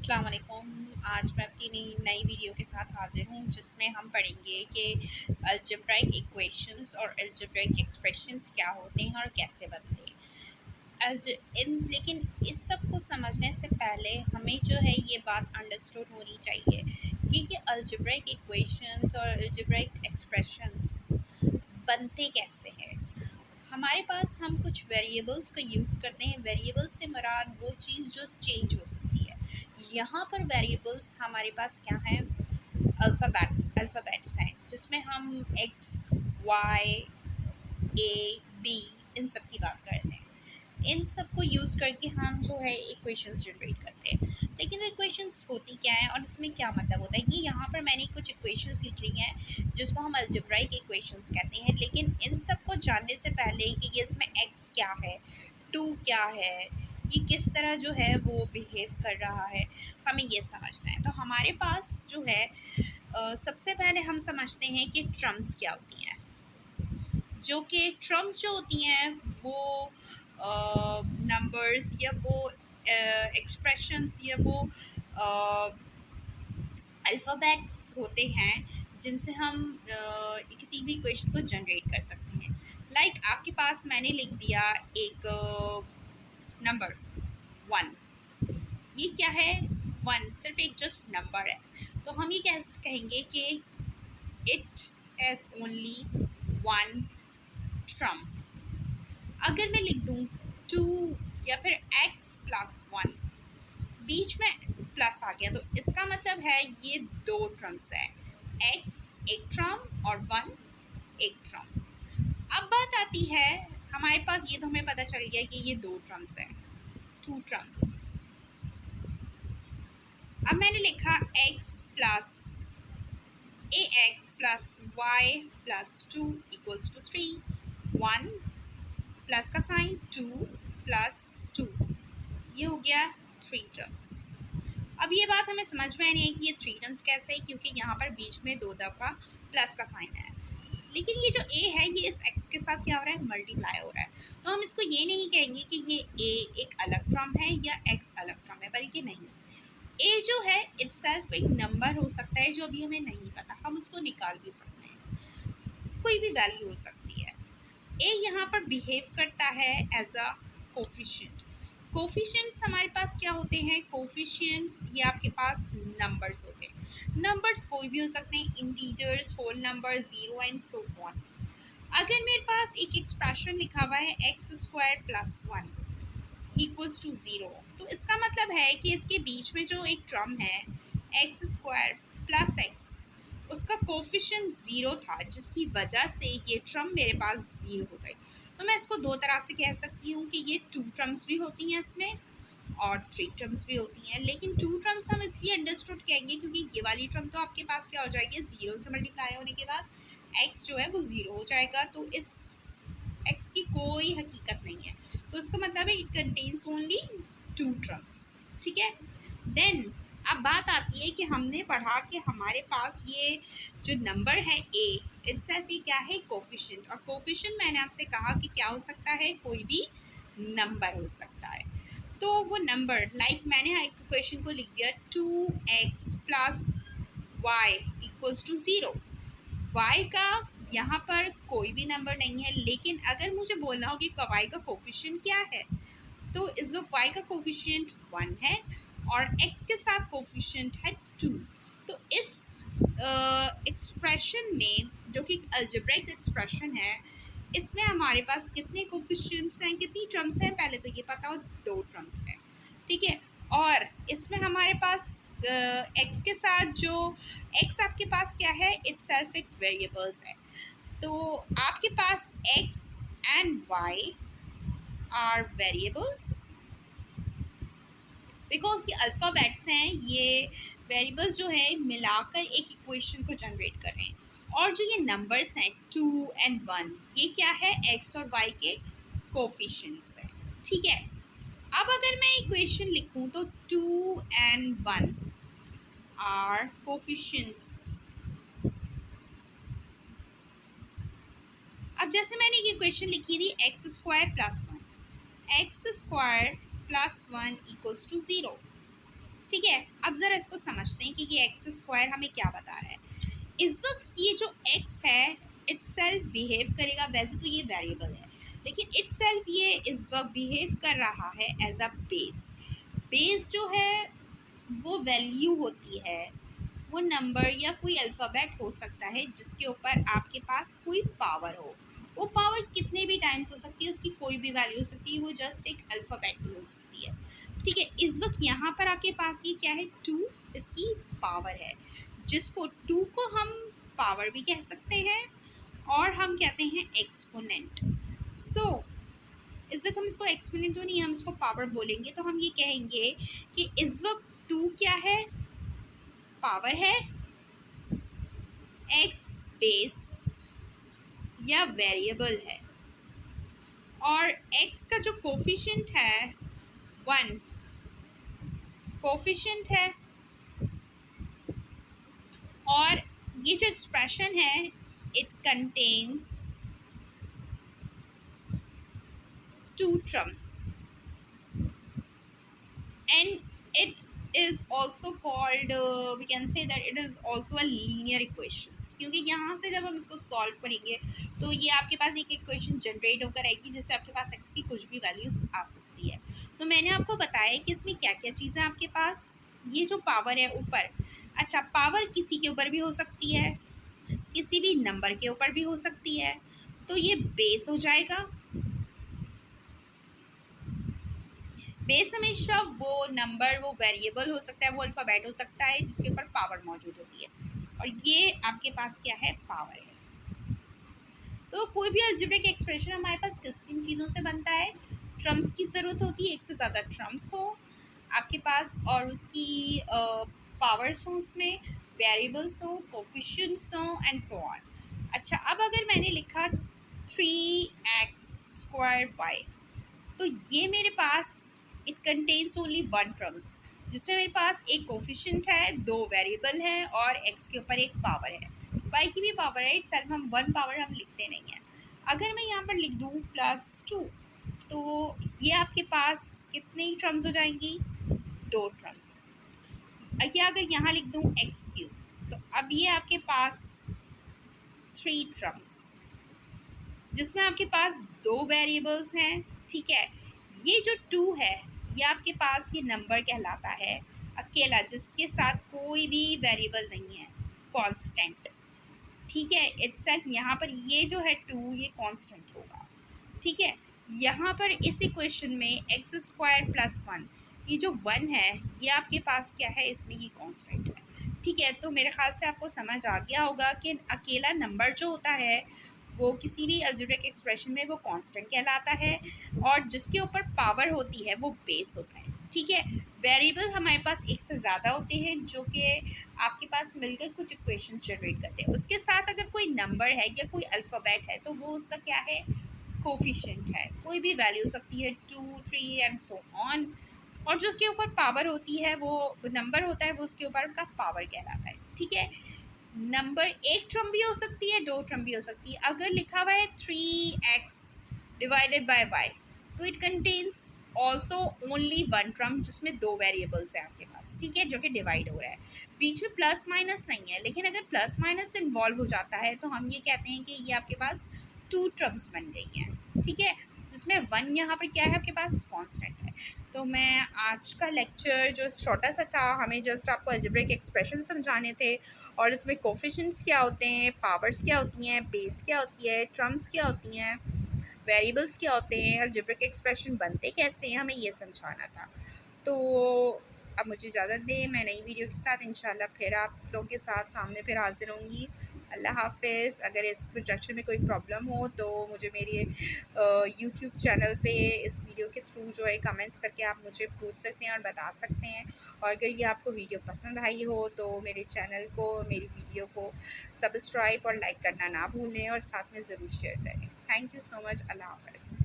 अस्सलाम वालेकुम। आज मैं आपकी नई वीडियो के साथ हाजिर हूँ जिसमें हम पढ़ेंगे कि अलजेब्राइक इक्वेशंस और अलजेब्राइक एक्सप्रेशंस क्या होते हैं और कैसे बनते हैं। लेकिन इस सब को समझने से पहले हमें जो है ये बात अंडरस्टूड होनी चाहिए कि ये अलजेब्राइक इक्वेशंस और अलजेब्राइक एक्सप्रेशंस बनते कैसे हैं। हमारे पास हम कुछ वेरिएबल्स का यूज़ करते हैं। वेरिएबल्स से मुराद वो चीज़ जो चेंज हो सकती है। यहाँ पर वेरिएबल्स हमारे पास क्या हैं? अल्फ़ाबेट्स हैं जिसमें हम एक्स, वाई, ए, बी इन सब की बात करते हैं। इन सब को यूज़ करके हम जो है इक्वेशंस जनरेट करते हैं। लेकिन वो इक्वेशंस होती क्या है और इसमें क्या मतलब होता है? ये यहाँ पर मैंने कुछ इक्वेशंस लिख रही हैं जिसको हम अलजेब्राइक इक्वेशंस कहते हैं। लेकिन इन सब को जानने से पहले कि ये इसमें एक्स क्या है, टू क्या है, ये किस तरह जो है वो बिहेव कर रहा है, हमें ये समझना है। तो हमारे पास जो है सबसे पहले हम समझते हैं कि ट्रम्स क्या होती हैं। जो कि ट्रम्स जो होती हैं वो नंबर्स या वो एक्सप्रेशंस या वो अल्फ़ाबेट्स होते हैं जिनसे हम किसी भी इक्वेशन को जनरेट कर सकते हैं। लाइक आपके पास मैंने लिख दिया एक नंबर 1। ये क्या है? 1 सिर्फ एक जस्ट नंबर है। तो हम ये कहेंगे कि इट हैज़ ओनली 1 ट्रम्प। अगर मैं लिख दूँ 2 या फिर x प्लस 1, बीच में प्लस आ गया तो इसका मतलब है ये 2 ट्रम्प्स हैं। x एक ट्रम्प और 1 एक ट्रम्प। अब बात आती है, हमारे पास ये तो हमें पता चल गया कि ये 2 ट्रम्प्स हैं, 2 ट्रम्प्स। अब मैंने लिखा x plus ax plus y plus 2 equals to 3। 1 plus का साइन, 2 प्लस 2, ये हो गया 3 टर्म्स। अब ये बात हमें समझ में नहीं है कि ये 3 टर्म्स कैसे है, क्योंकि यहाँ पर बीच में 2 दफ़ा प्लस का साइन है। लेकिन ये जो a है ये इस x के साथ क्या हो रहा है? मल्टीप्लाई हो रहा है। तो हम इसको ये नहीं कहेंगे कि ये a एक अलग टर्म है या x अलग टर्म है, बल्कि नहीं, a जो है इटसेल्फ एक नंबर हो सकता है जो अभी हमें नहीं पता, हम उसको निकाल भी सकते हैं, कोई भी वैल्यू हो सकती है। ए यहाँ पर बिहेव करता है एज अ कोफिशिएंट। कोफिशिएंट्स हमारे पास क्या होते हैं? कोफिशिएंट्स ये आपके पास नंबर्स होते हैं। नंबर्स कोई भी हो सकते हैं, integers, whole number, zero and so on. अगर मेरे पास एक एक्सप्रेशन लिखा हुआ है x square plus 1 equals to 0, तो इसका मतलब है कि इसके बीच में जो एक टर्म है एक्स स्क्वायर प्लस एक्स, उसका कोफिशिएंट 0 था, जिसकी वजह से ये टर्म मेरे पास 0 हो गई। तो मैं इसको दो तरह से कह सकती हूँ कि ये 2 टर्म्स भी होती हैं इसमें और 3 टर्म्स भी होती हैं। लेकिन 2 टर्म्स हम इसलिए अंडरस्टूड कहेंगे क्योंकि ये वाली टर्म तो आपके पास क्या हो जाएगी? 0 से मल्टीप्लाई होने के बाद एक्स जो है वो 0 हो जाएगा। तो इस एक्स की कोई हकीकत नहीं है, तो इसका मतलब है इट कंटेन्स ओनली 2 टर्म्स। ठीक है। देन अब बात आती है कि हमने पढ़ा कि हमारे पास ये जो नंबर है a इटसेल्फ ये क्या है? कोफिशिएंट। और कोफिशिएंट मैंने आपसे कहा कि क्या हो सकता है? कोई भी नंबर हो सकता है। तो वो नंबर मैंने एक क्वेश्चन को लिख दिया 2x plus y equals to 0। y का यहाँ पर कोई भी नंबर नहीं है, लेकिन अगर मुझे बोलना हो कि y का कोफिशिएंट क्या है, तो इस y का कोफिशिएंट 1 है और x के साथ कोफिशिएंट है 2। तो इस एक्सप्रेशन में, जो कि अलजेब्रिक एक्सप्रेशन है, इसमें हमारे पास कितने कोफिशिएंट्स हैं, कितनी टर्म्स हैं? पहले तो ये पता हो 2 टर्म्स हैं। ठीक है। और इसमें हमारे पास x के साथ जो x आपके पास क्या है? इटसेल्फ एक वेरिएबल्स है। तो आपके पास x and y are variables because ये अल्फ़ाबेट्स हैं। ये वेरिएबल्स जो है मिलाकर एक इक्वेशन को जनरेट कर रहे हैं। और जो ये नंबर्स हैं 2 एंड 1, ये क्या है? x और y के कोफिशिएंट्स हैं। ठीक है। अब अगर मैं इक्वेशन लिखूं तो 2 एंड 1 आर कोफिशिएंट्स। अब जैसे मैंने ये इक्वेशन लिखी थी x square plus 1 equals to 0। ठीक है, अब ज़रा इसको समझते हैं कि ये एक्स स्क्वायर हमें क्या बता रहा है। इस वक्त ये जो एक्स है इटसेल्फ बिहेव करेगा, वैसे तो ये वेरिएबल है लेकिन इटसेल्फ ये इस वक्त बिहेव कर रहा है एज अ बेस। बेस जो है वो वैल्यू होती है, वो नंबर या कोई अल्फ़ाबेट हो सकता है जिसके ऊपर आपके पास कोई पावर हो। वो पावर कितने भी टाइम्स हो सकती है, उसकी कोई भी वैल्यू हो सकती है, वो जस्ट एक अल्फ़ाबेट भी हो सकती है। ठीक है, इस वक्त यहाँ पर आपके पास ये क्या है, 2 इसकी पावर है, जिसको 2 को हम पावर भी कह सकते हैं और हम कहते हैं एक्सपोनेंट। सो इस वक्त हम इसको एक्सपोनेंट तो नहीं, हम इसको पावर बोलेंगे, तो हम ये कहेंगे कि इस वक्त 2 क्या है, पावर है, एक्स बेस या वेरिएबल है, और x का जो कोफिशिएंट है 1 कोफिशिएंट है, और ये जो एक्सप्रेशन है it contains 2 terms and it is also called we can say that it is also a linear equations, क्योंकि यहाँ से जब हम इसको सॉल्व करेंगे तो ये आपके पास एक इक्वेशन जनरेट होकर आएगी जिससे आपके पास x की कुछ भी वैल्यूज आ सकती है। तो मैंने आपको बताया कि इसमें क्या क्या चीज़ें आपके पास, ये जो पावर है ऊपर, अच्छा पावर किसी के ऊपर भी हो सकती है, किसी भी नंबर के ऊपर भी हो सकती है, तो ये बेस हो जाएगा। बेस हमेशा वो नंबर, वो वेरिएबल हो सकता है, वो अल्फ़ाबेट हो सकता है जिसके ऊपर पावर मौजूद होती है, और ये आपके पास क्या है, पावर है। तो कोई भी अलजेब्रिक एक्सप्रेशन हमारे पास किस किन चीज़ों से बनता है, ट्रम्स की ज़रूरत होती है, एक से ज़्यादा ट्रम्स हो आपके पास, और उसकी पावर्स हो, उसमें वेरिएबल्स हो, कोफिशिएंट्स हो एंड सो ऑन। अच्छा, अब अगर मैंने लिखा 3x² तो ये मेरे पास इट कंटेन्स ओनली 1 टर्म्स, जिसमें मेरे पास एक कोफिशिएंट है, 2 वेरिएबल है और x के ऊपर एक पावर है, y की भी पावर है, इट सेल्फ हम 1 पावर हम लिखते नहीं हैं। अगर मैं यहाँ पर लिख दूँ +2 तो ये आपके पास कितने टर्म्स हो जाएंगी, 2 टर्म्स। या अगर यहाँ लिख दूँ x³ तो अब ये आपके पास 3 टर्म्स, जिसमें आपके पास 2 वेरिएबल्स हैं। ठीक है, ये जो 2 है ये आपके पास ये नंबर कहलाता है अकेला, जिसके साथ कोई भी वेरिएबल नहीं है, कांस्टेंट। ठीक है, इटसेल्फ यहाँ पर ये जो है 2 ये कांस्टेंट होगा। ठीक है, यहाँ पर इस इक्वेशन में x² + 1, ये जो 1 है ये आपके पास क्या है, इसमें ये कांस्टेंट है। ठीक है, तो मेरे ख्याल से आपको समझ आ गया होगा कि अकेला नंबर जो होता है वो किसी भी अलजेब्रिक एक्सप्रेशन में वो कांस्टेंट कहलाता है, और जिसके ऊपर पावर होती है वो बेस होता है। ठीक है, वेरिएबल हमारे पास एक से ज़्यादा होते हैं जो कि आपके पास मिलकर कुछ इक्वेशंस जनरेट करते हैं, उसके साथ अगर कोई नंबर है या कोई अल्फ़ाबेट है तो वो उसका क्या है, कोफिशिएंट है, कोई भी वैल्यू हो सकती है, 2 3 एंड सो ऑन, और जो उसके ऊपर पावर होती है वो नंबर होता है, वो उसके ऊपर का पावर कहलाता है। ठीक है, नंबर एक टर्म भी हो सकती है, 2 टर्म भी हो सकती है। अगर लिखा हुआ है 3x/y तो it contains also only 1 term, जिसमें 2 वेरिएबल्स हैं आपके पास। ठीक है, जो कि डिवाइड हो रहा है, बीच में प्लस माइनस नहीं है, लेकिन अगर प्लस माइनस इन्वॉल्व हो जाता है तो हम ये कहते हैं कि ये आपके पास 2 टर्म्स बन गई हैं। ठीक है, जिसमें 1 यहाँ पर क्या है, आपके पास कांस्टेंट है। तो मैं आज का लेक्चर जो छोटा सा था, हमें जस्ट आपको अलजेब्रिक एक्सप्रेशन समझाने थे, और इसमें कोफिशिएंट्स क्या होते हैं, पावर्स क्या होती हैं, बेस क्या होती है, टर्म्स क्या होती हैं, वेरिएबल्स क्या होते हैं, अलजेब्रिक एक्सप्रेशन बनते कैसे हैं, हमें ये समझाना था। तो अब मुझे इजाज़त दें, मैं नई वीडियो के साथ इंशाल्लाह फिर आप लोगों के साथ सामने फिर हाजिर होंगी। अल्लाह हाफ़िज़। अगर इस प्रोजेक्शन में कोई प्रॉब्लम हो तो मुझे मेरी यूट्यूब चैनल पे इस वीडियो के थ्रू जो है कमेंट्स करके आप मुझे पूछ सकते हैं और बता सकते हैं, और अगर ये आपको वीडियो पसंद आई हो तो मेरे चैनल को, मेरी वीडियो को सब्सक्राइब और लाइक करना ना भूलें, और साथ में ज़रूर शेयर करें। Thank you so much. अल्लाह हाफ़िज़।